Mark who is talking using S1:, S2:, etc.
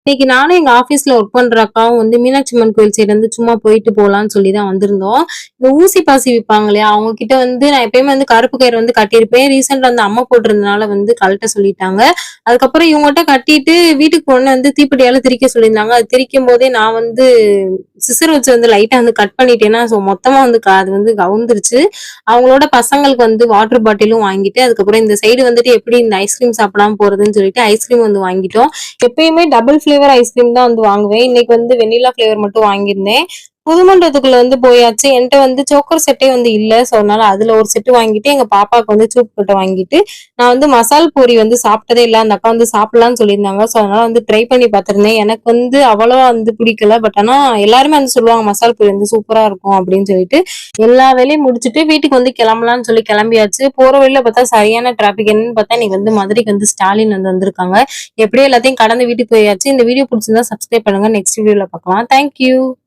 S1: இன்னைக்கு நானும் எங்க ஆபீஸ்ல ஒர்க் பண்ற அக்காவும் வந்து மீனாட்சி அம்மன் கோயில் சைடு வந்து சும்மா போயிட்டு போலான்னு சொல்லி தான் வந்திருந்தோம். இந்த ஊசி பாசி விப்பாங்க இல்லையா? அவங்க கிட்ட வந்து நான் எப்பயுமே வந்து கருப்பு கயிறு வந்து கட்டியிருப்பேன். ரீசென்ட்டா வந்து அம்மா போட்டிருந்தனால வந்து கழட்ட சொல்லிட்டாங்க. அதுக்கப்புறம் இவங்கட்ட கட்டிட்டு வீட்டுக்கு கொண்டு வந்து தீப்பெட்டியால திரிக்க சொல்லியிருந்தாங்க. அது திரிக்கும்போதே நான் வந்து சிசர் வச்சு வந்து லைட்டா வந்து கட் பண்ணிட்டேன்னா, மொத்தமா வந்து அது வந்து கவுந்துருச்சு. அவங்களோட பசங்களுக்கு வந்து வாட்டர் பாட்டிலும் வாங்கிட்டு, அதுக்கப்புறம் இந்த சைடு வந்துட்டு எப்படி இந்த ஐஸ்கிரீம் சாப்பிடாம போறதுன்னு சொல்லிட்டு ஐஸ்கிரீம் வந்து வாங்கிட்டோம். எப்பயுமே டபுள் ஃப்ளேவர் ஐஸ்கிரீம் தான் வந்து வாங்குவேன். இன்னைக்கு வந்து வெண்ணிலா ஃப்ளேவர் மட்டும் வாங்கியிருந்தேன். புது மண்டபத்துக்குள்ள வந்து போயாச்சு. என்ட்ட வந்து சோக்கர் செட்டே வந்து இல்ல. ஸோ, அதனால அதுல ஒரு செட்டு வாங்கிட்டு, எங்க பாப்பாவுக்கு வந்து சூப் கொட்ட வாங்கிட்டு, நான் வந்து மசால் பூரி வந்து சாப்பிட்டதே இல்ல. அந்த அக்கா வந்து சாப்பிடலான்னு சொல்லியிருந்தாங்க. ஸோ, அதனால வந்து ட்ரை பண்ணி பார்த்திருந்தேன். எனக்கு வந்து அவ்வளவா வந்து பிடிக்கல. பட் ஆனா எல்லாருமே வந்து சொல்லுவாங்க மசால் பூரி வந்து சூப்பரா இருக்கும் அப்படின்னு சொல்லிட்டு, எல்லா வேலையும் முடிச்சுட்டு வீட்டுக்கு வந்து கிளம்பலான்னு சொல்லி கிளம்பியாச்சு. போற வழியில பார்த்தா சரியான டிராபிக். என்னன்னு பார்த்தா இன்னைக்கு வந்து மதுரைக்கு வந்து ஸ்டாலின் வந்து வந்திருக்காங்க. எப்படியோ எல்லாத்தையும் கடந்து வீட்டுக்கு போயாச்சு. இந்த வீடியோ பிடிச்சிருந்தா சப்ஸ்கிரைப் பண்ணுங்க. நெக்ஸ்ட் வீடியோல பார்க்கலாம். Thank you.